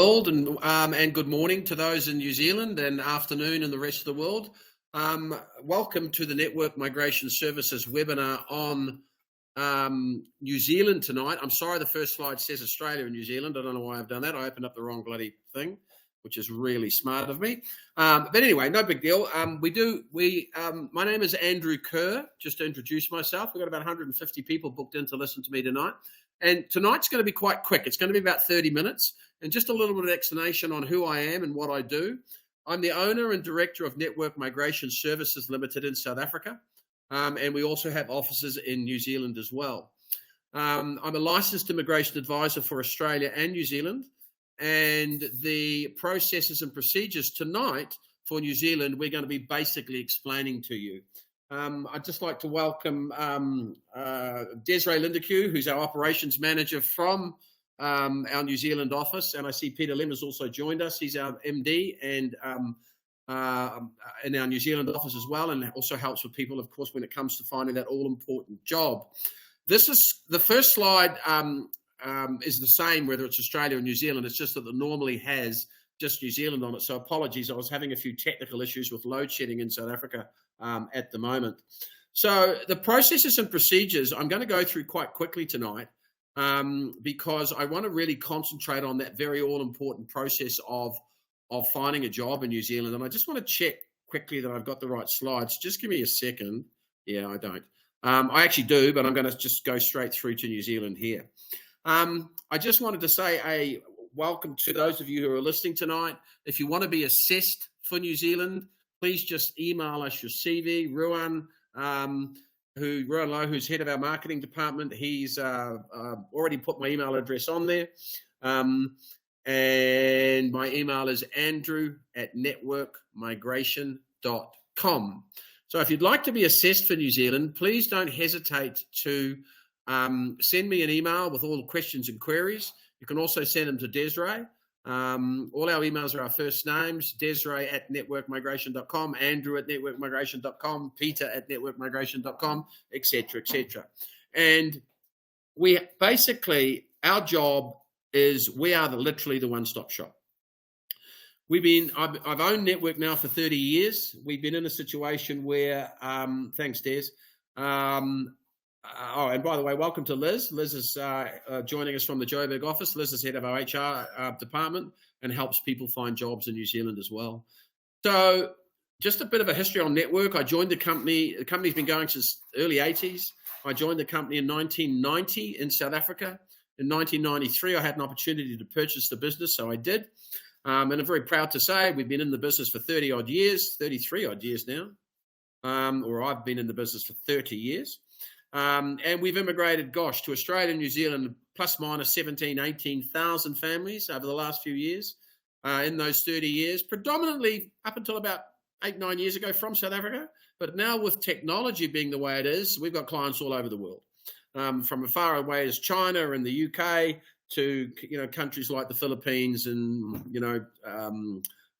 World and good morning to those in New Zealand and afternoon in the rest of the world. Welcome to the Network Migration Services webinar on New Zealand tonight. I'm sorry the first slide says Australia and New Zealand. I don't know why I've done that. I opened up the wrong bloody thing, which is really smart of me. But anyway, no big deal. My name is Andrew Kerr. Just to introduce myself, we've got about 150 people booked in to listen to me tonight. And tonight's going to be quite quick. It's going to be about 30 minutes. And just a little bit of explanation on who I am and what I do. I'm the owner and director of Network Migration Services Limited in South Africa. And we also have offices in New Zealand as well. I'm a licensed immigration advisor for Australia and New Zealand. And the processes and procedures tonight for New Zealand, we're going to be basically explaining to you. I'd just like to welcome Desiree Lindeque, who's our operations manager from our New Zealand office. And I see Peter Lim has also joined us. He's our MD and in our New Zealand office as well, and also helps with people, of course, when it comes to finding that all-important job. This is the first slide is the same whether it's Australia or New Zealand. It's just that it normally has just New Zealand on it. So apologies, I was having a few technical issues with load shedding in South Africa at the moment. So the processes and procedures I'm going to go through quite quickly tonight because I want to really concentrate on that very all-important process of finding a job in New Zealand. And I just want to check quickly that I've got the right slides. Just give me a second. Yeah, I don't. I actually do, but I'm going to just go straight through to New Zealand here. I just wanted to say a welcome to those of you who are listening tonight. If you want to be assessed for New Zealand, please just email us your CV. Ruan Lowe, who's head of our marketing department, he's already put my email address on there. And my email is andrew@networkmigration.com. So if you'd like to be assessed for New Zealand, please don't hesitate to send me an email with all the questions and queries. You can also send them to Desiree. All our emails are our first names, Desiree@networkmigration.com, Andrew@networkmigration.com, Peter@networkmigration.com, etc., etc. And we basically, our job is we are literally the one-stop shop. I've owned Network now for 30 years. We've been in a situation where, thanks, Des. And by the way, welcome to Liz. Liz is joining us from the Joburg office. Liz is head of our HR department and helps people find jobs in New Zealand as well. So just a bit of a history on Network. I joined the company. The company's been going since early 80s. I joined the company in 1990 in South Africa. In 1993, I had an opportunity to purchase the business, so I did. And I'm very proud to say we've been in the business for 33 odd years now. Or I've been in the business for 30 years. And we've immigrated, to Australia and New Zealand, plus minus 18,000 families over the last few years in those 30 years, predominantly up until about 8-9 years ago from South Africa. But now with technology being the way it is, we've got clients all over the world, from as far away as China and the UK to countries like the Philippines and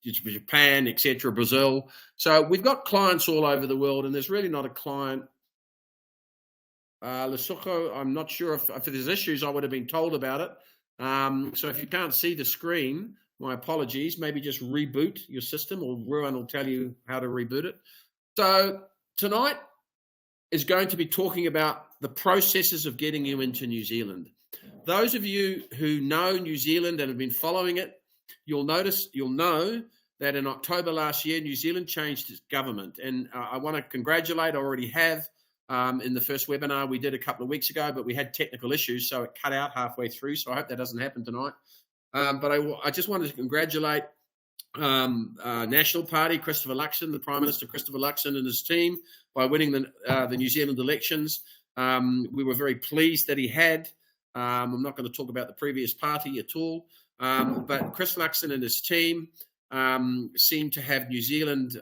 Japan, etc., Brazil. So we've got clients all over the world, and there's really not a client. Lesotho, I'm not sure if there's issues, I would have been told about it. So if you can't see the screen, my apologies. Maybe just reboot your system, or Ruan will tell you how to reboot it. So tonight is going to be talking about the processes of getting you into New Zealand. Those of you who know New Zealand and have been following it, you'll know that in October last year, New Zealand changed its government. And I want to congratulate, I already have, in the first webinar we did a couple of weeks ago, but we had technical issues, so it cut out halfway through. So I hope that doesn't happen tonight. But I just wanted to congratulate National Party, Christopher Luxon, the Prime Minister Christopher Luxon and his team, by winning the New Zealand elections. We were very pleased that he had. I'm not going to talk about the previous party at all, but Chris Luxon and his team seem to have New Zealand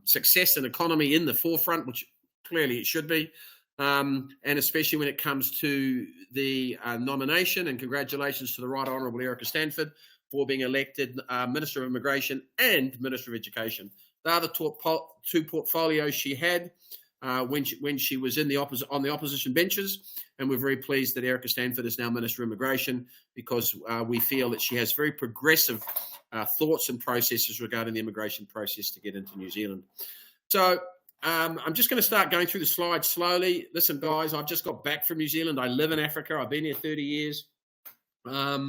success and economy in the forefront, which clearly it should be, and especially when it comes to the nomination. And congratulations to the Right Honourable Erica Stanford for being elected Minister of Immigration and Minister of Education. They are the two portfolios she had. when she was on the opposition benches, and we're very pleased that Erica Stanford is now Minister of Immigration, because we feel that she has very progressive thoughts and processes regarding the immigration process to get into New Zealand. So I'm just going to start going through the slides slowly. Listen, guys, I've just got back from New Zealand. I live in Africa. I've been here 30 years. I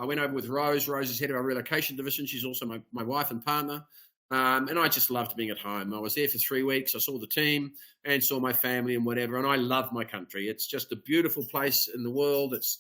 went over with Rose. Rose is head of our relocation division. She's also my wife and partner. And I just loved being at home. I was there for 3 weeks. I saw the team and saw my family and whatever. And I love my country. It's just a beautiful place in the world. It's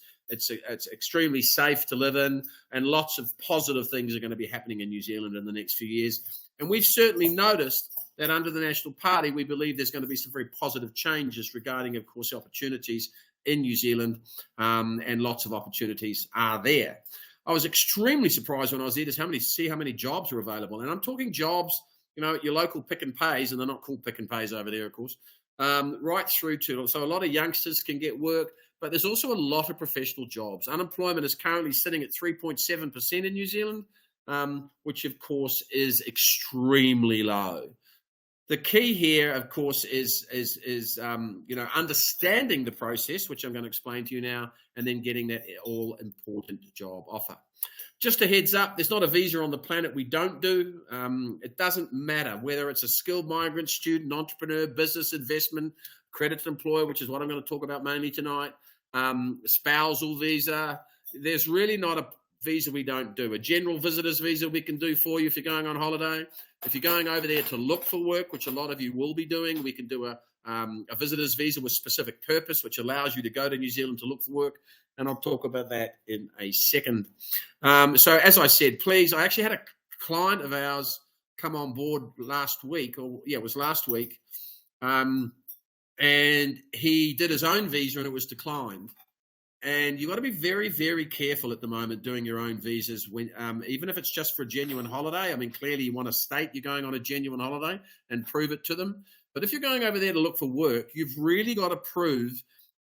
extremely safe to live in, and lots of positive things are going to be happening in New Zealand in the next few years. And we've certainly noticed that under the National Party, we believe there's going to be some very positive changes regarding, of course, opportunities in New Zealand, and lots of opportunities are there. I was extremely surprised when I was there to see how many jobs are available. And I'm talking jobs, at your local Pick and Pays, and they're not called Pick and Pays over there, of course, right through to, so a lot of youngsters can get work, but there's also a lot of professional jobs. Unemployment is currently sitting at 3.7% in New Zealand, which of course is extremely low. The key here, of course, is understanding the process, which I'm going to explain to you now, and then getting that all-important job offer. Just a heads up, there's not a visa on the planet we don't do. It doesn't matter whether it's a skilled migrant, student, entrepreneur, business, investment, accredited employer, which is what I'm going to talk about mainly tonight, spousal visa. There's really not a visa we don't do. A general visitor's visa we can do for you if you're going on holiday. If you're going over there to look for work, which a lot of you will be doing, we can do a visitor's visa with specific purpose, which allows you to go to New Zealand to look for work. And I'll talk about that in a second. So as I said, please, I actually had a client of ours come on board last week, it was last week. And he did his own visa and it was declined. And you've got to be very, very careful at the moment doing your own visas, when even if it's just for a genuine holiday. I mean, clearly you want to state you're going on a genuine holiday and prove it to them. But if you're going over there to look for work, you've really got to prove,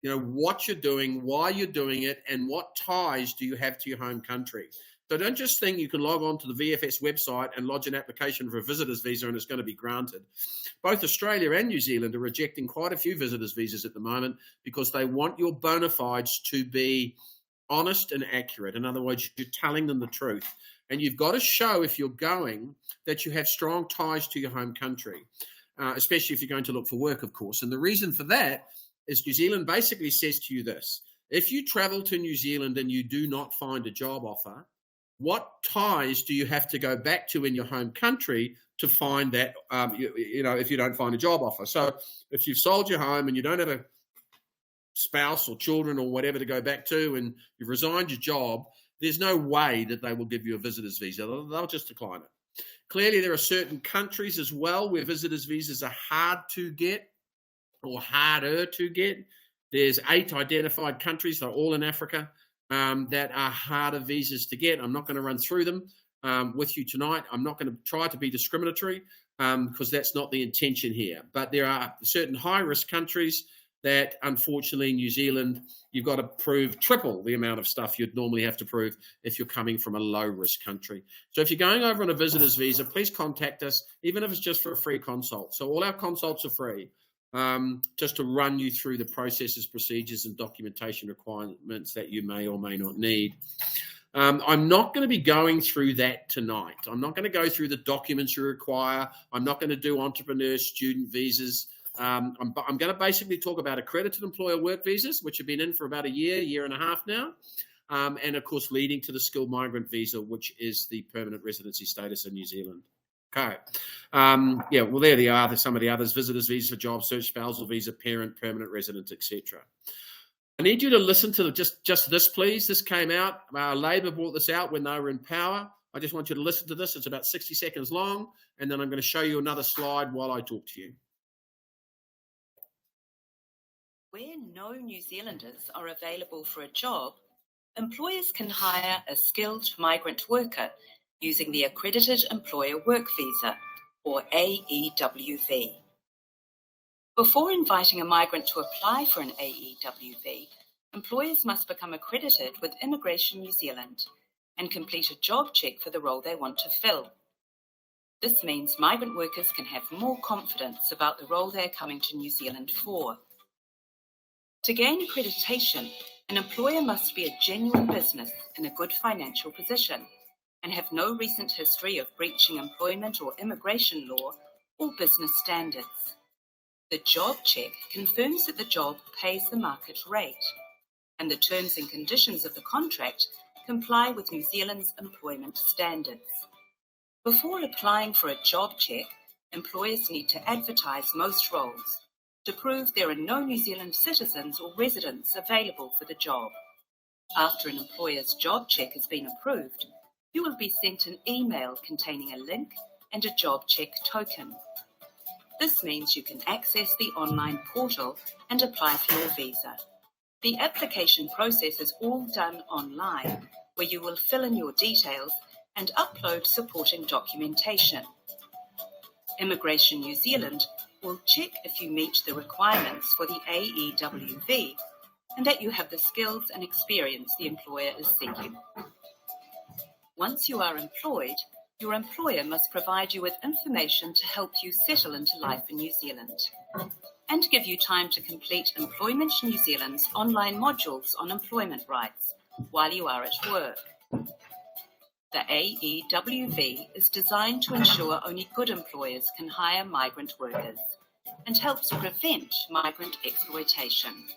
what you're doing, why you're doing it, and what ties do you have to your home country. So don't just think you can log on to the VFS website and lodge an application for a visitor's visa and it's going to be granted. Both Australia and New Zealand are rejecting quite a few visitors' visas at the moment because they want your bona fides to be honest and accurate. In other words, you're telling them the truth. And you've got to show, if you're going, that you have strong ties to your home country, especially if you're going to look for work, of course. And the reason for that is New Zealand basically says to you this: if you travel to New Zealand and you do not find a job offer, what ties do you have to go back to in your home country to find that, if you don't find a job offer? So if you've sold your home and you don't have a spouse or children or whatever to go back to, and you've resigned your job, there's no way that they will give you a visitor's visa. They'll just decline it. Clearly, there are certain countries as well where visitors' visas are hard to get or harder to get. There's 8 identified countries, they're all in Africa, that are harder visas to get. I'm not going to run through them with you tonight. I'm not going to try to be discriminatory because that's not the intention here. But there are certain high-risk countries that, unfortunately, New Zealand, you've got to prove triple the amount of stuff you'd normally have to prove if you're coming from a low-risk country. So if you're going over on a visitor's visa, please contact us, even if it's just for a free consult. So all our consults are free. Just to run you through the processes, procedures, and documentation requirements that you may or may not need. I'm not going to be going through that tonight. I'm not going to go through the documents you require. I'm not going to do entrepreneur student visas. I'm going to basically talk about accredited employer work visas, which have been in for about a year and a half now. And of course, leading to the skilled migrant visa, which is the permanent residency status in New Zealand. Okay. Well, there they are. There's some of the others: visitors visa for job search, spousal visa, parent, permanent resident, etc. I need you to listen to just this, please. This came out. Labor brought this out when they were in power. I just want you to listen to this. It's about 60 seconds long, and then I'm going to show you another slide while I talk to you. Where no New Zealanders are available for a job, employers can hire a skilled migrant worker using the Accredited Employer Work Visa, or AEWV. Before inviting a migrant to apply for an AEWV, employers must become accredited with Immigration New Zealand and complete a job check for the role they want to fill. This means migrant workers can have more confidence about the role they're coming to New Zealand for. To gain accreditation, an employer must be a genuine business in a good financial position and have no recent history of breaching employment or immigration law or business standards. The job check confirms that the job pays the market rate, and the terms and conditions of the contract comply with New Zealand's employment standards. Before applying for a job check, employers need to advertise most roles to prove there are no New Zealand citizens or residents available for the job. After an employer's job check has been approved, you will be sent an email containing a link and a job check token. This means you can access the online portal and apply for your visa. The application process is all done online, where you will fill in your details and upload supporting documentation. Immigration New Zealand will check if you meet the requirements for the AEWV and that you have the skills and experience the employer is seeking. Once you are employed, your employer must provide you with information to help you settle into life in New Zealand and give you time to complete Employment New Zealand's online modules on employment rights while you are at work. The AEWV is designed to ensure only good employers can hire migrant workers and helps prevent migrant exploitation.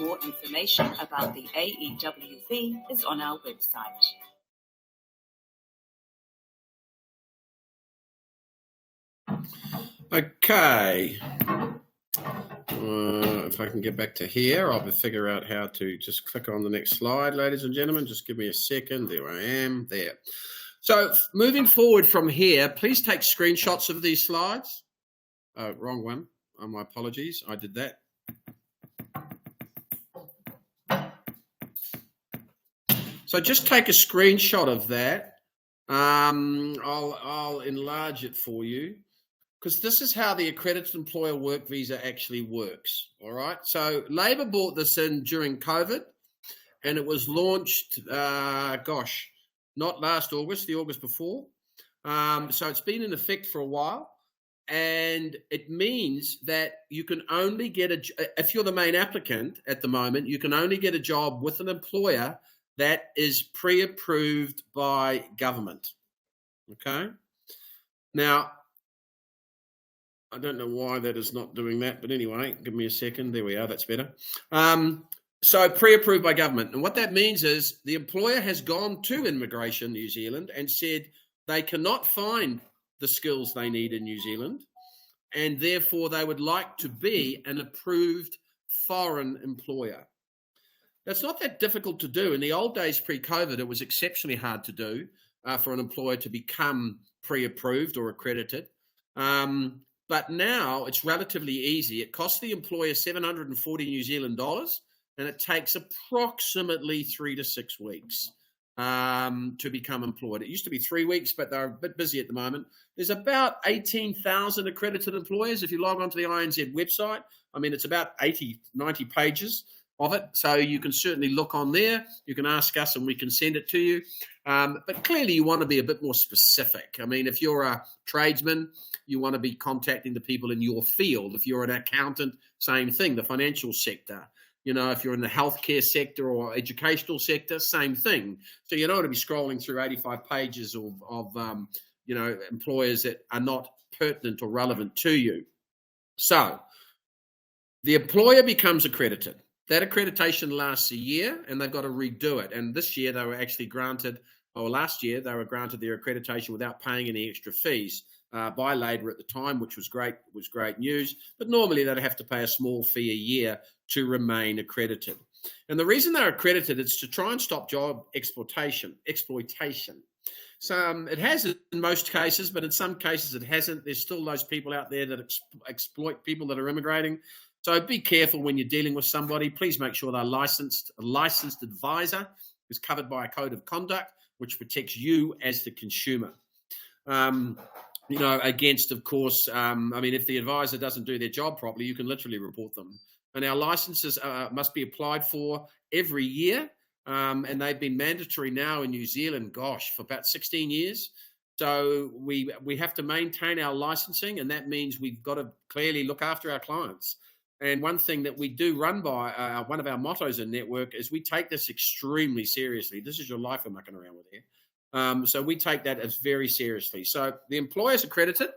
More information about the AEWV is on our website. Okay. If I can get back to here, I'll figure out how to just click on the next slide, ladies and gentlemen. Just give me a second. There I am. There. So moving forward from here, please take screenshots of these slides. Wrong one. My apologies. I did that. So just take a screenshot of that. I'll enlarge it for you, because this is how the accredited employer work visa actually works. All right. So Labor brought this in during COVID, and it was launched, not last August, the August before. So it's been in effect for a while, and it means that you can only get if you're the main applicant at the moment, you can only get a job with an employer that is pre-approved by government. Okay. Now, I don't know why that is not doing that, but anyway, give me a second. There we are. That's better. So pre-approved by government. And what that means is the employer has gone to Immigration New Zealand and said they cannot find the skills they need in New Zealand, and therefore they would like to be an approved foreign employer. That's not that difficult to do. In the old days pre-COVID, it was exceptionally hard to do for an employer to become pre-approved or accredited. But now it's relatively easy. It costs the employer 740 New Zealand dollars, and it takes approximately 3 to 6 weeks to become employed. It used to be 3 weeks, but they're a bit busy at the moment. There's about 18,000 accredited employers. If you log onto the INZ website, I mean, it's about 80, 90 pages of it. So you can certainly look on there. You can ask us and we can send it to you. But clearly you want to be a bit more specific. I mean, if you're a tradesman, you want to be contacting the people in your field. If you're an accountant, same thing, the financial sector. You know, if you're in the healthcare sector or educational sector, same thing. So you don't want to be scrolling through 85 pages of employers that are not pertinent or relevant to you. So the employer becomes accredited. That accreditation lasts a year, and they've got to redo it. And this year they were actually granted, or last year they were granted their accreditation without paying any extra fees by Labor at the time, which was great. Was great news. But normally they'd have to pay a small fee a year to remain accredited. And the reason they're accredited is to try and stop job exploitation. So it has in most cases, but in some cases it hasn't. There's still those people out there that exploit people that are immigrating. So be careful when you're dealing with somebody. Please make sure they're licensed. A licensed advisor is covered by a code of conduct, which protects you as the consumer. Against, of course, if the advisor doesn't do their job properly, you can literally report them. And our licenses must be applied for every year. And they've been mandatory now in New Zealand, for about 16 years. So we have to maintain our licensing, and that means we've got to clearly look after our clients. And one thing that we do run by, one of our mottos in Network, is we take this extremely seriously. This is your life we're mucking around with here. So we take that as very seriously. So the employer's accredited.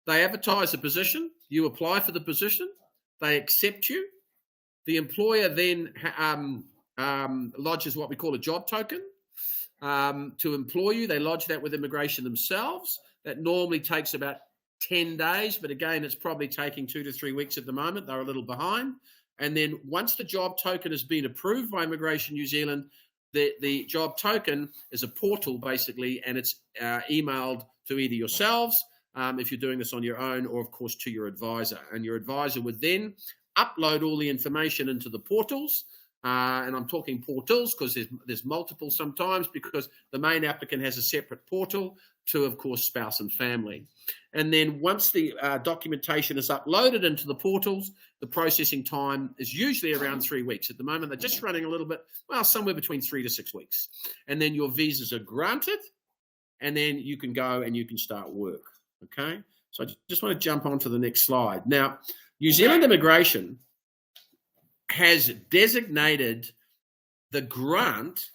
They advertise the position. You apply for the position. They accept you. The employer then lodges what we call a job token to employ you. They lodge that with immigration themselves. That normally takes about 10 days, but again, it's probably taking 2 to 3 weeks at the moment. They're a little behind. And then once the job token has been approved by Immigration New Zealand, the job token is a portal basically, and it's emailed to either yourselves, if you're doing this on your own, or of course to your advisor. And your advisor would then upload all the information into the portals. And I'm talking portals because there's multiple sometimes, because the main applicant has a separate portal to, of course, spouse and family. And then once the documentation is uploaded into the portals, the processing time is usually around 3 weeks. At the moment, they're just running a little bit, well, somewhere between 3 to 6 weeks. And then your visas are granted, and then you can go and you can start work. Okay? So I just want to jump on to the next slide. Now, New Zealand Immigration has designated the grant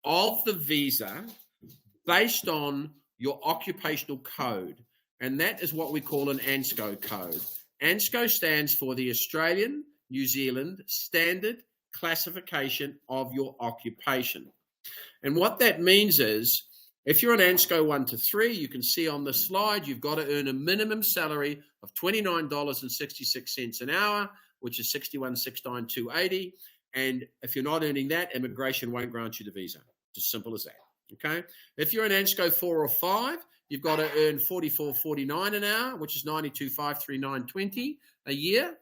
of the visa based on your occupational code, and that is what we call an ANSCO code. ANSCO stands for the Australian New Zealand Standard Classification of Your Occupation. And what that means is, if you're an ANSCO 1 to 3, you can see on the slide, you've got to earn a minimum salary of $29.66 an hour, which is $61,692.80. And if you're not earning that, immigration won't grant you the visa. It's as simple as that. Okay. If you're an ANSCO 4 or 5, you've got to earn $44.49 an hour, which is $92,539.20 a year.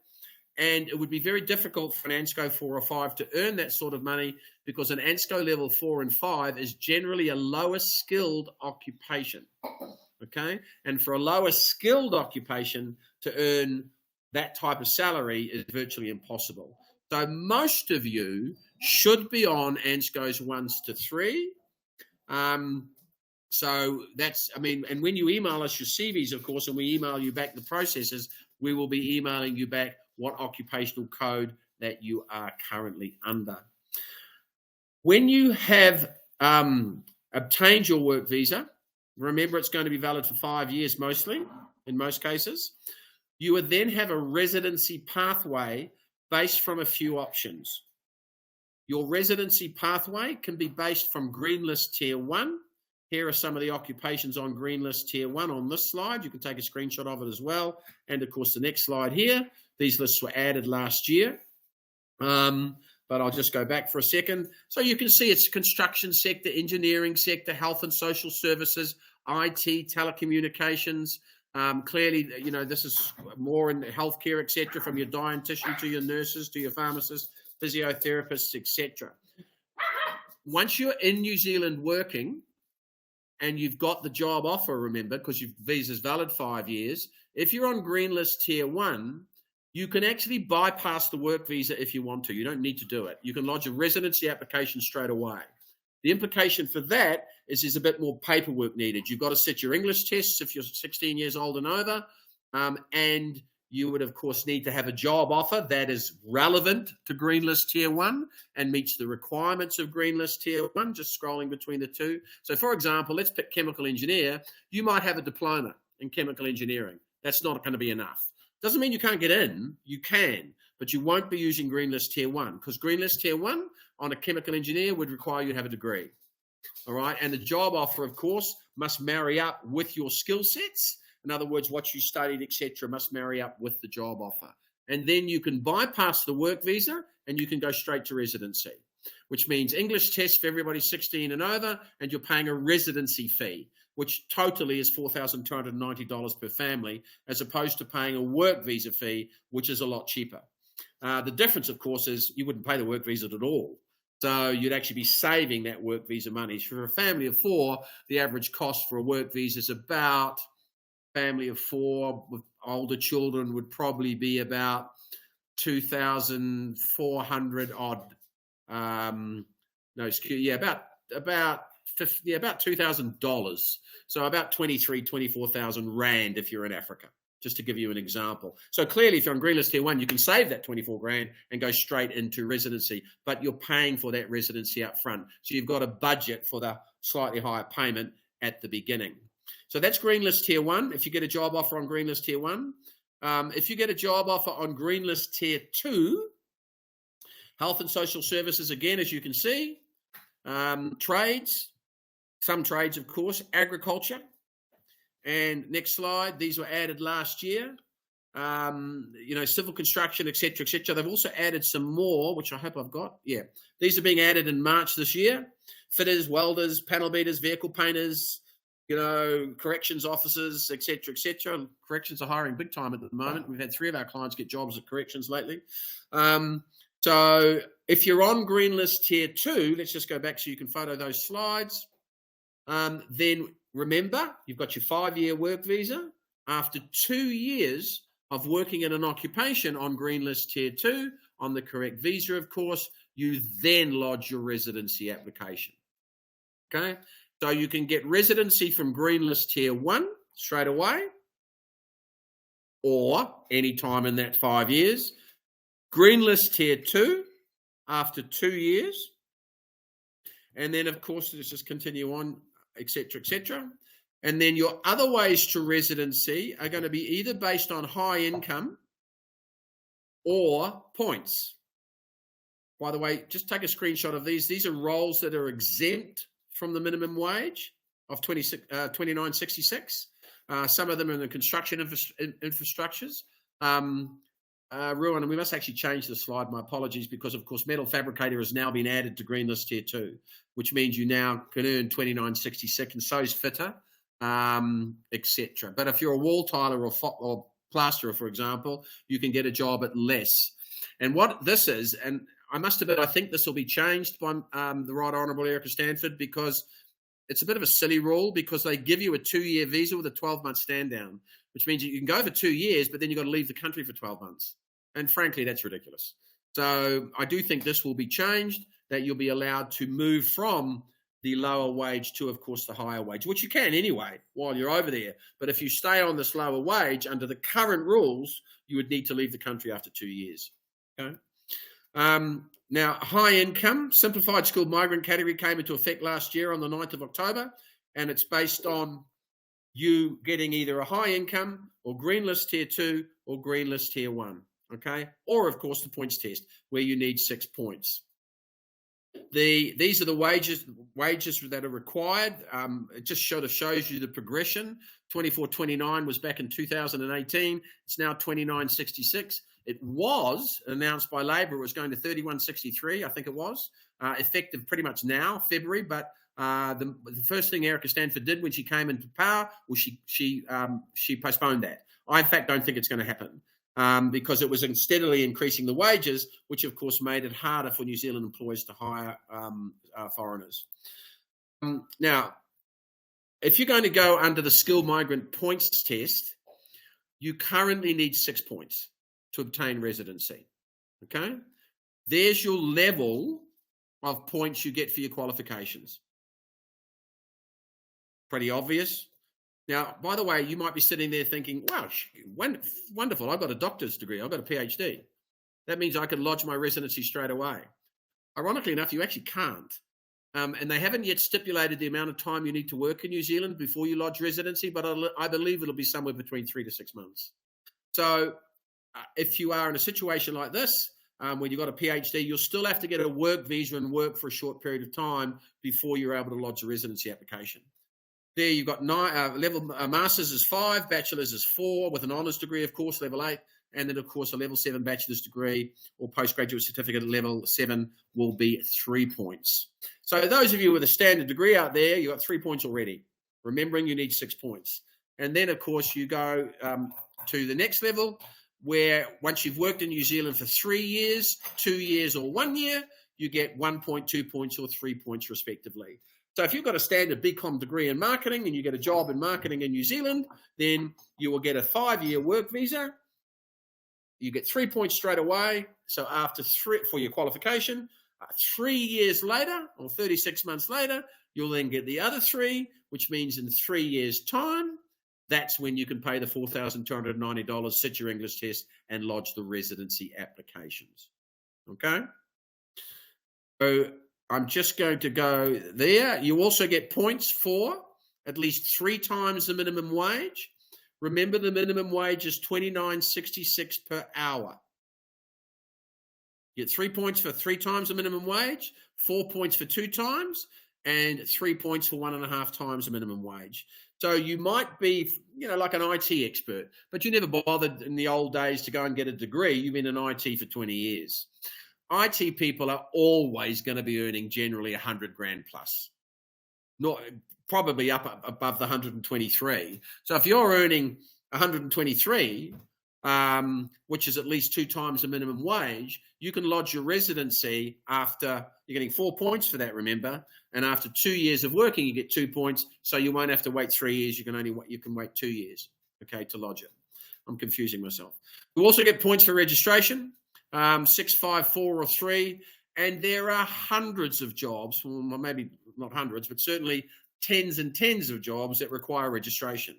And it would be very difficult for an ANSCO 4 or 5 to earn that sort of money, because an ANSCO level 4 and 5 is generally a lower skilled occupation. Okay. And for a lower skilled occupation to earn that type of salary is virtually impossible. So most of you should be on ANSCOs 1 to 3. So that's, I mean, and when you email us your CVs, of course, and we email you back the processes, we will be emailing you back what occupational code that you are currently under. When you have obtained your work visa, remember it's going to be valid for 5 years mostly, in most cases. You would then have a residency pathway based from a few options. Your residency pathway can be based from Green List Tier 1. Here are some of the occupations on Green List Tier 1 on this slide. You can take a screenshot of it as well. And of course, the next slide here, these lists were added last year. But I'll just go back for a second. So you can see it's construction sector, engineering sector, health and social services, IT, telecommunications. Clearly, you know, this is more in healthcare, etc., from your dietitian to your nurses to your pharmacists, physiotherapists, etc. Once you're in New Zealand working and you've got the job offer, remember, because your visa's valid 5 years, if you're on Green List Tier 1, you can actually bypass the work visa if you want to. You don't need to do it. You can lodge a residency application straight away. The implication for that is there's a bit more paperwork needed. You've got to sit your English tests if you're 16 years old and over, and you would, of course, need to have a job offer that is relevant to Green List Tier 1 and meets the requirements of Green List Tier 1, just scrolling between the two. So, for example, let's pick chemical engineer. You might have a diploma in chemical engineering. That's not going to be enough. Doesn't mean you can't get in. You can, but you won't be using Green List Tier 1, because Green List Tier 1 on a chemical engineer would require you to have a degree. All right. And the job offer, of course, must marry up with your skill sets. In other words, what you studied, etc., must marry up with the job offer. And then you can bypass the work visa and you can go straight to residency, which means English test for everybody 16 and over, and you're paying a residency fee, which totally is $4,290 per family, as opposed to paying a work visa fee, which is a lot cheaper. The difference, of course, is you wouldn't pay the work visa at all. So you'd actually be saving that work visa money. For a family of 4, the average cost for a work visa is about, family of 4 with older children would probably be about 2,400 odd. About about $2,000. So about 24,000 Rand if you're in Africa, just to give you an example. So clearly, if you're on Green List Tier 1, you can save that 24 grand and go straight into residency, but you're paying for that residency up front. So you've got a budget for the slightly higher payment at the beginning. So that's Green List Tier 1. If you get a job offer on Green List Tier 1, if you get a job offer on Green List Tier 2, health and social services, again, as you can see, trades, some trades, of course, agriculture. And next slide, these were added last year. Civil construction, etc., etc. They've also added some more, which I hope I've got. Yeah, these are being added in March this year. Fitters, welders, panel beaters, vehicle painters, corrections officers, etc., etc. Corrections are hiring big time at the moment. We've had 3 of our clients get jobs at corrections lately. So if you're on Green List Tier 2, let's just go back so you can photo those slides. Then remember, you've got your 5-year work visa. After 2 years of working in an occupation on Green List Tier 2, on the correct visa, of course, you then lodge your residency application. Okay? So you can get residency from Green List Tier 1 straight away, or any time in that 5 years. Green List Tier 2 after 2 years. And then, of course, let's just continue on, etc., etc. And then your other ways to residency are going to be either based on high income or points. By the way, just take a screenshot of these. These are roles that are exempt from the minimum wage of $29.66. Some of them are in the construction infrastructures. Ruan, and we must actually change the slide. My apologies, because of course metal fabricator has now been added to Green List Tier 2, which means you now can earn $29.66, and so is fitter, etc. But if you're a wall tiler or plasterer, for example, you can get a job at less. And what this is, and I must admit, I think this will be changed by the Right Honourable Erica Stanford, because it's a bit of a silly rule, because they give you a 2-year visa with a 12-month stand down, which means you can go for 2 years, but then you've got to leave the country for 12 months. And frankly, that's ridiculous. So I do think this will be changed, that you'll be allowed to move from the lower wage to, of course, the higher wage, which you can anyway while you're over there. But if you stay on this lower wage under the current rules, you would need to leave the country after 2 years. Okay. Now, high income, simplified skilled migrant category came into effect last year on the 9th of October, and it's based on you getting either a high income or Green List Tier 2 or Green List Tier 1, okay? Or, of course, the points test, where you need 6 points. These are the wages that are required. It just sort of shows you the progression. 24.29 was back in 2018. It's now 29.66. It was announced by Labor it was going to 31.63, I think it was, effective pretty much now, February. But the first thing Erica Stanford did when she came into power was she postponed that. I, in fact, don't think it's going to happen. Because it was steadily increasing the wages, which of course made it harder for New Zealand employers to hire foreigners. Now, if you're going to go under the skilled migrant points test, you currently need 6 points to obtain residency. Okay? There's your level of points you get for your qualifications. Pretty obvious. Now, by the way, you might be sitting there thinking, wow, wonderful, I've got a doctor's degree, I've got a PhD. That means I can lodge my residency straight away. Ironically enough, you actually can't. And they haven't yet stipulated the amount of time you need to work in New Zealand before you lodge residency, but I believe it'll be somewhere between 3 to 6 months. So if you are in a situation like this, when you've got a PhD, you'll still have to get a work visa and work for a short period of time before you're able to lodge a residency application. There you've got master's is 5, bachelor's is 4, with an honours degree, of course, level 8, and then, of course, a level 7 bachelor's degree or postgraduate certificate at level 7 will be 3 points. So those of you with a standard degree out there, you've got 3 points already, remembering you need 6 points. And then, of course, you go to the next level, where once you've worked in New Zealand for 3 years, 2 years, or 1 year, you get 1.2 points or 3 points respectively. So if you've got a standard BCom degree in marketing and you get a job in marketing in New Zealand, then you will get a 5-year work visa. You get 3 points straight away. So after 3 for your qualification, 3 years later, or 36 months later, you'll then get the other 3, which means in 3 years' time, that's when you can pay the $4,290, sit your English test, and lodge the residency applications. Okay? So I'm just going to go there. You also get points for at least 3 times the minimum wage. Remember, the minimum wage is $29.66 per hour. You get 3 points for 3 times the minimum wage, 4 points for 2 times, and 3 points for 1.5 times the minimum wage. So you might be, like an IT expert, but you never bothered in the old days to go and get a degree. You've been in IT for 20 years. IT people are always going to be earning generally 100 grand plus, not probably up above the 123. So if you're earning 123, which is at least 2 times the minimum wage, you can lodge your residency after you're getting 4 points for that, remember, and after 2 years of working, you get 2 points. So you won't have to wait 3 years. You can wait 2 years, okay, to lodge it. I'm confusing myself. You also get points for registration, 6, 5, 4, or 3, and there are hundreds of jobs, well, maybe not hundreds, but certainly tens and tens of jobs that require registration.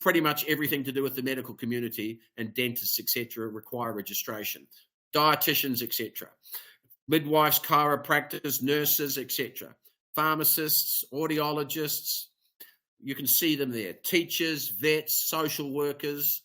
Pretty much everything to do with the medical community and dentists, etc., require registration. Dietitians, etc. Midwives, chiropractors, nurses, etc. Pharmacists, audiologists, you can see them there. Teachers, vets, social workers,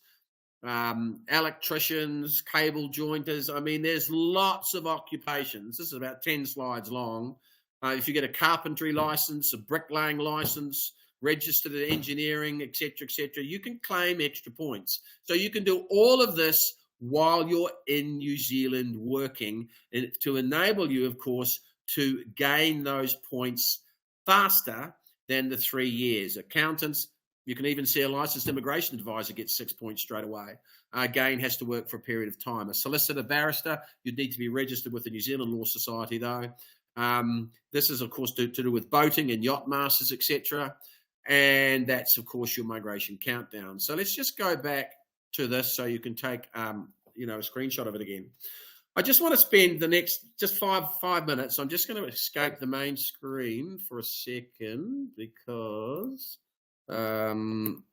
electricians, cable jointers. I mean, there's lots of occupations. This is about 10 slides long. If you get a carpentry license, a bricklaying license, registered in engineering, etc., you can claim extra points. So you can do all of this while you're in New Zealand working, and to enable you, of course, to gain those points faster than the 3 years. Accountants, you can even see a licensed immigration advisor get 6 points straight away. Again, has to work for a period of time. A solicitor, barrister, you'd need to be registered with the New Zealand Law Society, though. This is, of course, to do with boating and yacht masters, etc. And that's, of course, your migration countdown. So let's just go back to this so you can take, a screenshot of it again. I just want to spend the next just five minutes. I'm just going to escape the main screen for a second because I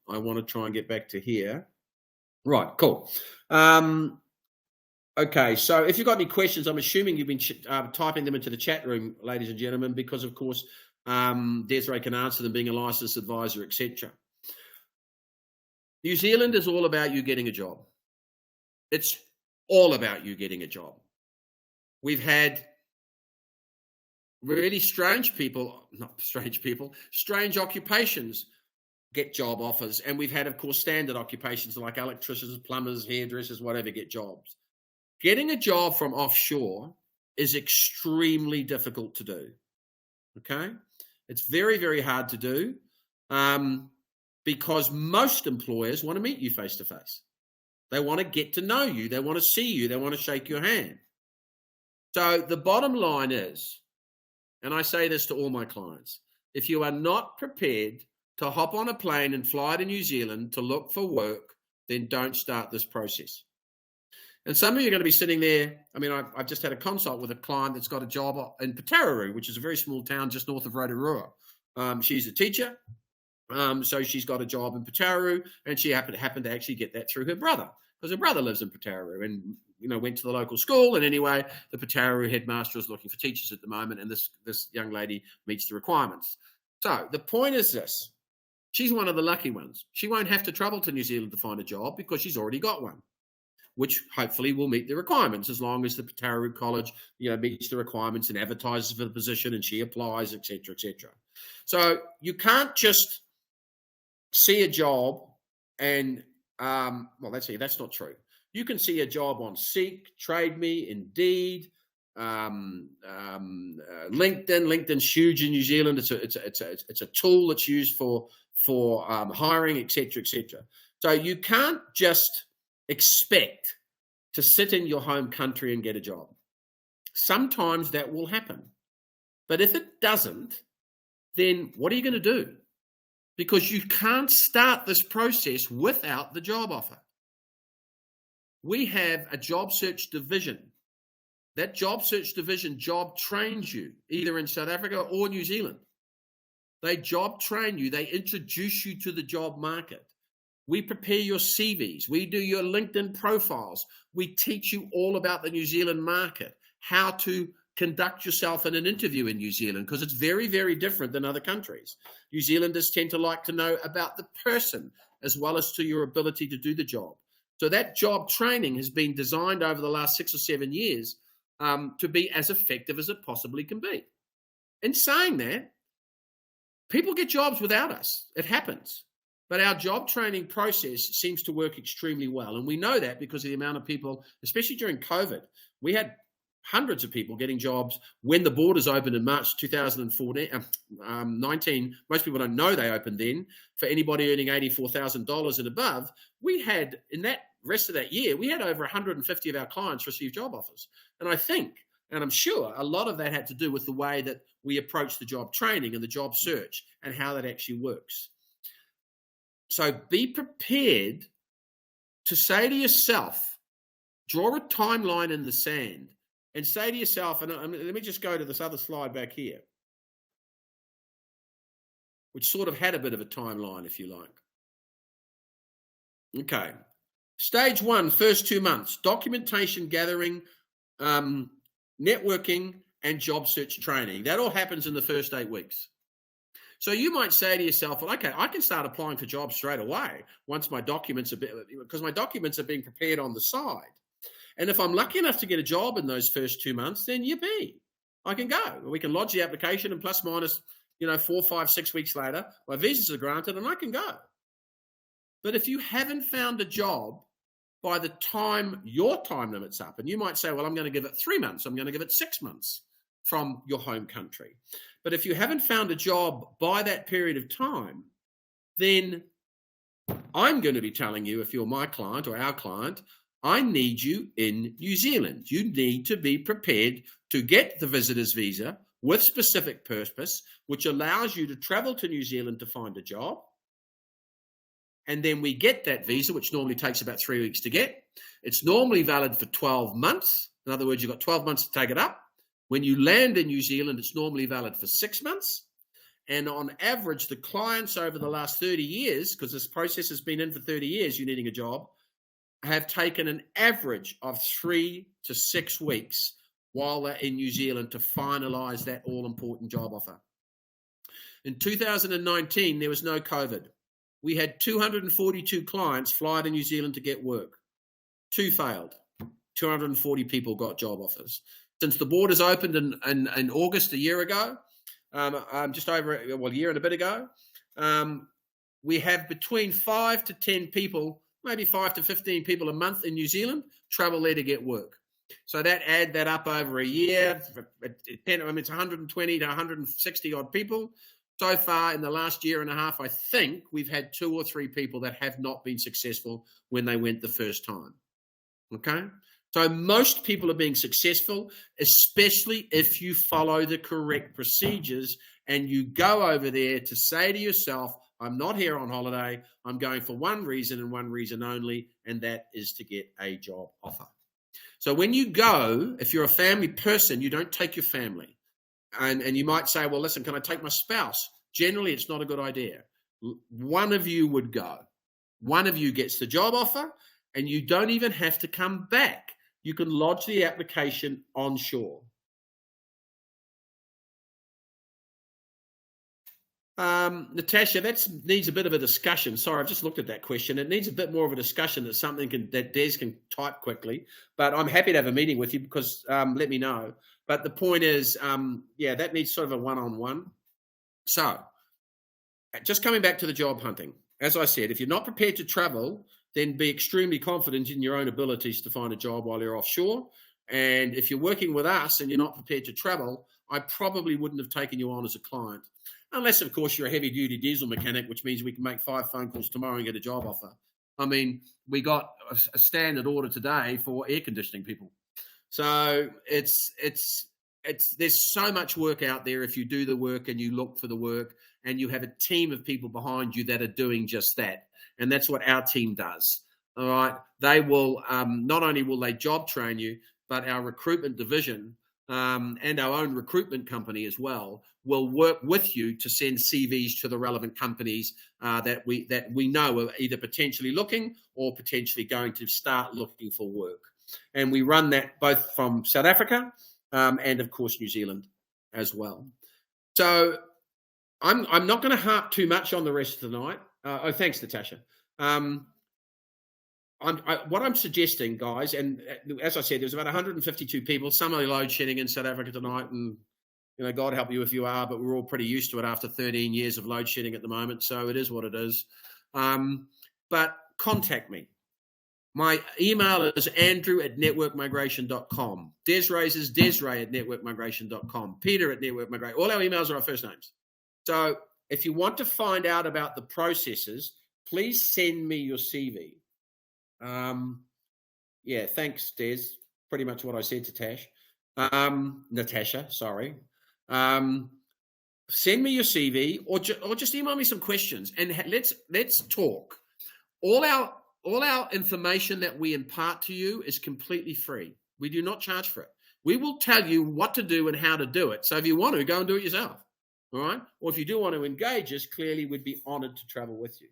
want to try and get back to here. Right, cool. Okay, so if you've got any questions, I'm assuming you've been typing them into the chat room, ladies and gentlemen, because, of course, Desiree can answer them, being a licensed advisor, etc. New Zealand is all about you getting a job. It's all about you getting a job. We've had really strange occupations get job offers. And we've had, of course, standard occupations like electricians, plumbers, hairdressers, whatever, get jobs. Getting a job from offshore is extremely difficult to do. Okay? It's very, very hard to do because most employers want to meet you face to face. They want to get to know you. They want to see you. They want to shake your hand. So the bottom line is, and I say this to all my clients, if you are not prepared to hop on a plane and fly to New Zealand to look for work, then don't start this process. And some of you are going to be sitting there. I mean, I've just had a consult with a client that's got a job in Putaruru, which is a very small town just north of Rotorua. She's a teacher. So she's got a job in Putaruru, and she happened to actually get that through her brother, because her brother lives in Putaruru and, went to the local school. And anyway, the Putaruru headmaster is looking for teachers at the moment, and this young lady meets the requirements. So the point is this. She's one of the lucky ones. She won't have to travel to New Zealand to find a job because she's already got one, which hopefully will meet the requirements as long as the Putaruru College, meets the requirements and advertises for the position and she applies, etc., etc. So you can't just see a job and, that's not true. You can see a job on Seek, Trade Me, Indeed, LinkedIn. LinkedIn's huge in New Zealand. It's a tool that's used for hiring, etc., etc. So you can't just expect to sit in your home country and get a job. Sometimes that will happen. But if it doesn't, then what are you going to do? Because you can't start this process without the job offer. We have a job search division That job search division job trains you either in South Africa or New Zealand. They job train you. They introduce you to the job market. We prepare your CVs. We do your LinkedIn profiles. We teach you all about the New Zealand market, how to conduct yourself in an interview in New Zealand, because it's very, very different than other countries. New Zealanders tend to like to know about the person as well as to your ability to do the job. So that job training has been designed over the last 6 or 7 years to be as effective as it possibly can be. In saying that, people get jobs without us. It happens. But our job training process seems to work extremely well. And we know that because of the amount of people, especially during COVID, we had hundreds of people getting jobs when the borders opened in March 2019. Most people don't know they opened then. For anybody earning $84,000 and above, we had, in that rest of that year, we had over 150 of our clients receive job offers. And I think, and I'm sure, a lot of that had to do with the way that we approach the job training and the job search and how that actually works. So be prepared to say to yourself, draw a timeline in the sand and say to yourself, and let me just go to this other slide back here, which sort of had a bit of a timeline, if you like. Okay. Stage 1, first 2 months, documentation gathering, networking, and job search training. That all happens in the first 8 weeks. So you might say to yourself, well, okay, I can start applying for jobs straight away once my documents are, because my documents are being prepared on the side. And if I'm lucky enough to get a job in those first 2 months, then yippee, I can go. We can lodge the application and plus minus, 4, 5, 6 weeks later, my visas are granted and I can go. But if you haven't found a job by the time your time limit's up, and you might say, well, I'm going to give it 3 months, I'm going to give it 6 months from your home country. But if you haven't found a job by that period of time, then I'm going to be telling you, if you're my client or our client, I need you in New Zealand. You need to be prepared to get the visitor's visa with specific purpose, which allows you to travel to New Zealand to find a job. And then we get that visa, which normally takes about 3 weeks to get. It's normally valid for 12 months. In other words, you've got 12 months to take it up. When you land in New Zealand, it's normally valid for 6 months. And on average, the clients over the last 30 years, because this process has been in for 30 years, you needing a job, have taken an average of 3 to 6 weeks while they're in New Zealand to finalize that all-important job offer. In 2019, there was no COVID. We had 242 clients fly to New Zealand to get work. 2 failed. 240 people got job offers. Since the borders opened in August a year ago, just over a year and a bit ago, we have between 5 to 10 people, maybe 5 to 15 people a month in New Zealand travel there to get work. So add that up over a year. It's 120 to 160 odd people. So far in the last year and a half, I think we've had 2 or 3 people that have not been successful when they went the first time. Okay? So most people are being successful, especially if you follow the correct procedures and you go over there to say to yourself, I'm not here on holiday. I'm going for one reason and one reason only, and that is to get a job offer. So when you go, if you're a family person, you don't take your family. And you might say, well, listen, can I take my spouse? Generally, it's not a good idea. One of you would go. One of you gets the job offer, and you don't even have to come back. You can lodge the application onshore. Natasha, that needs a bit of a discussion. Sorry, I've just looked at that question. It needs a bit more of a discussion that Des can type quickly. But I'm happy to have a meeting with you because let me know. But the point is, that needs sort of a one-on-one. So just coming back to the job hunting, as I said, if you're not prepared to travel, then be extremely confident in your own abilities to find a job while you're offshore. And if you're working with us and you're not prepared to travel, I probably wouldn't have taken you on as a client. Unless, of course, you're a heavy-duty diesel mechanic, which means we can make 5 phone calls tomorrow and get a job offer. I mean, we got a standard order today for air conditioning people. So there's so much work out there if you do the work and you look for the work and you have a team of people behind you that are doing just that. And that's what our team does. All right. They will, not only will they job train you, but our recruitment division and our own recruitment company as well will work with you to send CVs to the relevant companies that we know are either potentially looking or potentially going to start looking for work. And we run that both from South Africa and, of course, New Zealand as well. So I'm not going to harp too much on the rest of the night. Thanks, Natasha. What I'm suggesting, guys, and as I said, there's about 152 people. Some are load shedding in South Africa tonight, and God help you if you are, but we're all pretty used to it after 13 years of load shedding at the moment, so it is what it is. But contact me. My email is andrew@networkmigration.com. Desiree is desiree@networkmigration.com. Peter@networkmigration. All our emails are our first names. So if you want to find out about the processes, please send me your CV. Yeah, thanks, Des. Pretty much what I said to Natasha, sorry. Send me your CV or just email me some questions and let's talk. All our information that we impart to you is completely free. We do not charge for it. We will tell you what to do and how to do it. So if you want to, go and do it yourself. All right? Or if you do want to engage us, clearly we'd be honored to travel with you.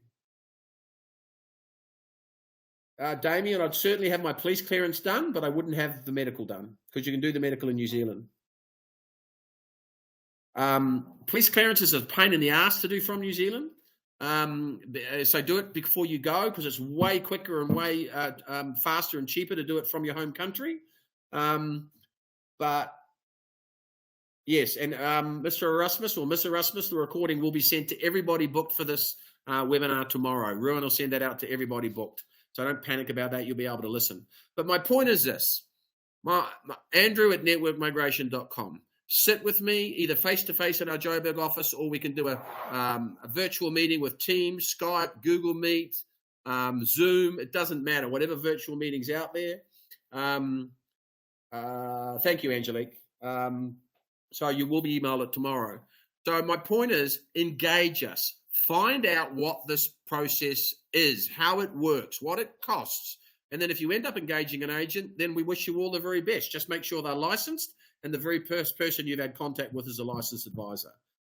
Damien, I'd certainly have my police clearance done, but I wouldn't have the medical done because you can do the medical in New Zealand. Police clearance is a pain in the ass to do from New Zealand. So do it before you go because it's way quicker and way faster and cheaper to do it from your home country. But yes, and Mr. Erasmus or Miss Erasmus, the recording will be sent to everybody booked for this webinar tomorrow. Ruan will send that out to everybody booked. So don't panic about that. You'll be able to listen. But my point is this. Andrew@networkmigration.com. Sit with me either face-to-face at our Joburg office or we can do a virtual meeting with Teams, Skype, Google Meet, Zoom. It doesn't matter. Whatever virtual meeting's out there. Thank you, Angelique. So you will be emailed it tomorrow. So my point is engage us. Find out what this process is, how it works, what it costs. And then if you end up engaging an agent, then we wish you all the very best. Just make sure they're licensed and the very first person you've had contact with is a licensed advisor.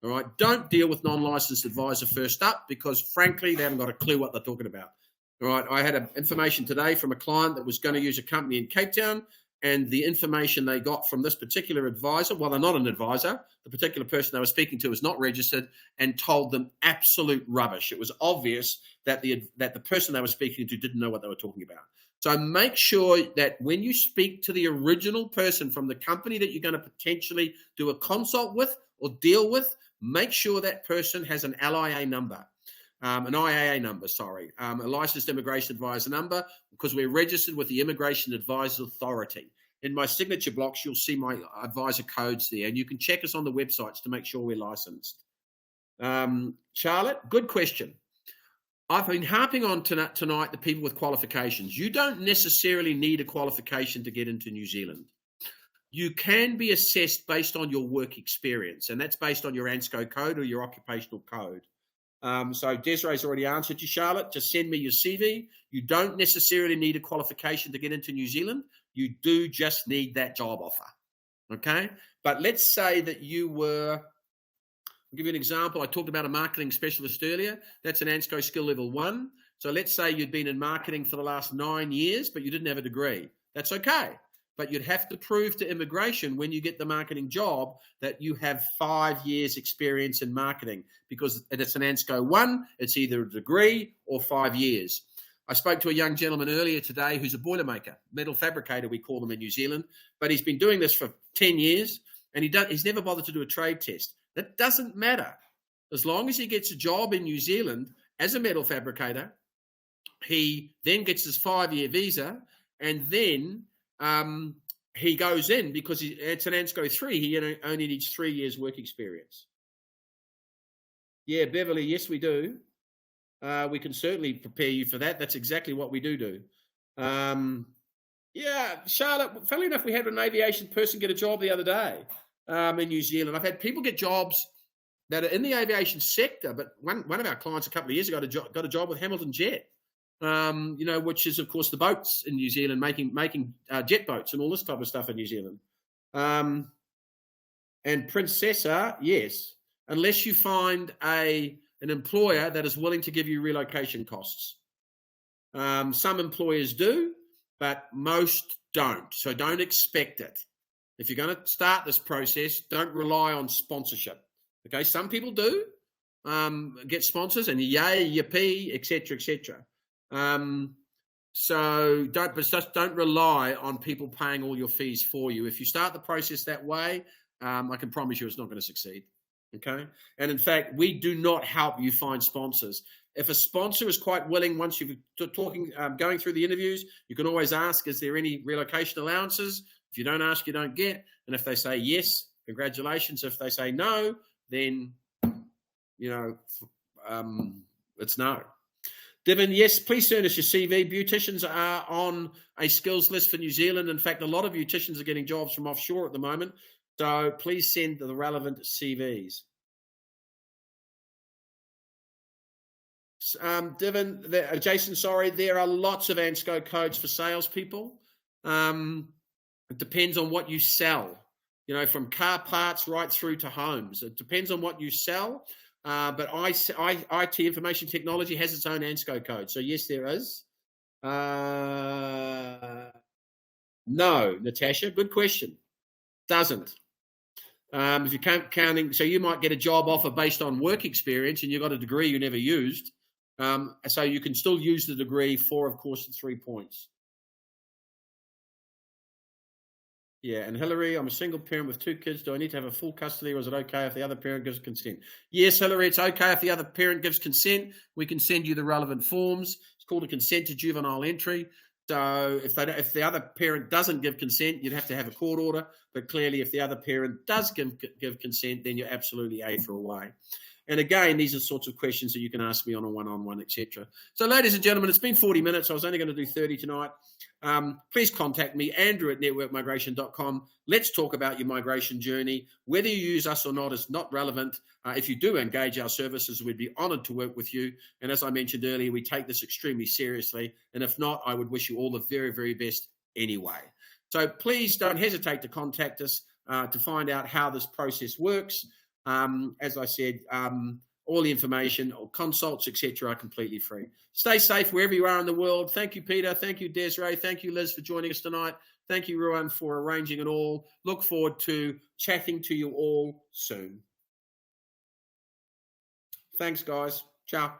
All right. Don't deal with non-licensed advisor first up because, frankly, they haven't got a clue what they're talking about. All right. I had information today from a client that was going to use a company in Cape Town. And the information they got from this particular advisor, well, they're not an advisor. The particular person they were speaking to was not registered and told them absolute rubbish. It was obvious that the person they were speaking to didn't know what they were talking about. So make sure that when you speak to the original person from the company that you're going to potentially do a consult with or deal with, make sure that person has an LIA number. An IAA number, a licensed immigration advisor number, because we're registered with the Immigration Advisors Authority. In my signature blocks, you'll see my advisor codes there, and you can check us on the websites to make sure we're licensed. Charlotte, good question. I've been harping on tonight the people with qualifications. You don't necessarily need a qualification to get into New Zealand. You can be assessed based on your work experience, and that's based on your ANSCO code or your occupational code. So Desiree's already answered you, Charlotte. Just send me your CV. You don't necessarily need a qualification to get into New Zealand. You do just need that job offer, okay? But let's say that you were, I'll give you an example. I talked about a marketing specialist earlier. That's an ANSCO skill level 1. So let's say you'd been in marketing for the last 9 years, but you didn't have a degree. That's okay. But you'd have to prove to immigration when you get the marketing job that you have 5 years experience in marketing because it's an ANSCO 1, it's either a degree or 5 years. I spoke to a young gentleman earlier today who's a boilermaker, metal fabricator, we call them in New Zealand, but he's been doing this for 10 years and he's never bothered to do a trade test. That doesn't matter. As long as he gets a job in New Zealand as a metal fabricator, he then gets his 5-year visa and then he goes in because it's an ANSCO 3. He only needs 3 years work experience. Yeah, Beverly, yes, we do. We can certainly prepare you for that. That's exactly what we do. Yeah, Charlotte, funnily enough, we had an aviation person get a job the other day in New Zealand. I've had people get jobs that are in the aviation sector, but one of our clients a couple of years ago got a job with Hamilton Jet. which is, of course, the boats in New Zealand, making jet boats and all this type of stuff in New Zealand. And Princessa, yes, unless you find an employer that is willing to give you relocation costs. Some employers do, but most don't. So don't expect it. If you're going to start this process, don't rely on sponsorship. Okay, some people do get sponsors, and yay, yippee, etc., etc. So don't rely on people paying all your fees for you. If you start the process that way, I can promise you it's not going to succeed. Okay, and in fact, we do not help you find sponsors. If a sponsor is quite willing, once you've going through the interviews, you can always ask, is there any relocation allowances? If you don't ask, you don't get. And if they say yes, congratulations. If they say no, then, it's no. Devin, yes, please send us your CV. Beauticians are on a skills list for New Zealand. In fact, a lot of beauticians are getting jobs from offshore at the moment. So please send the relevant CVs. Devin, Jason, sorry, there are lots of ANSCO codes for salespeople. It depends on what you sell, from car parts right through to homes. It depends on what you sell. But IT, information technology, has its own ANSCO code. So yes, there is. No, Natasha, good question. Doesn't. If you can't counting, so you might get a job offer based on work experience and you've got a degree you never used. So you can still use the degree for, of course, the 3 points. Yeah, and Hillary, I'm a single parent with 2 kids. Do I need to have a full custody, or is it okay if the other parent gives consent? Yes, Hillary, it's okay if the other parent gives consent. We can send you the relevant forms. It's called a consent to juvenile entry. So if the other parent doesn't give consent, you'd have to have a court order. But clearly, if the other parent does give consent, then you're absolutely A for away. And again, these are sorts of questions that you can ask me on a one-on-one, etc. So ladies and gentlemen, it's been 40 minutes. I was only going to do 30 tonight. Please contact me, Andrew@networkmigration.com. Let's talk about your migration journey. Whether you use us or not is not relevant. If you do engage our services, we'd be honored to work with you. And as I mentioned earlier, we take this extremely seriously. And if not, I would wish you all the very, very best anyway. So please don't hesitate to contact us to find out how this process works. As I said, all the information or consults, etc., are completely free. Stay safe wherever you are in the world. Thank you, Peter. Thank you, Desiree. Thank you, Liz, for joining us tonight. Thank you, Ruan, for arranging it all. Look forward to chatting to you all soon. Thanks, guys. Ciao.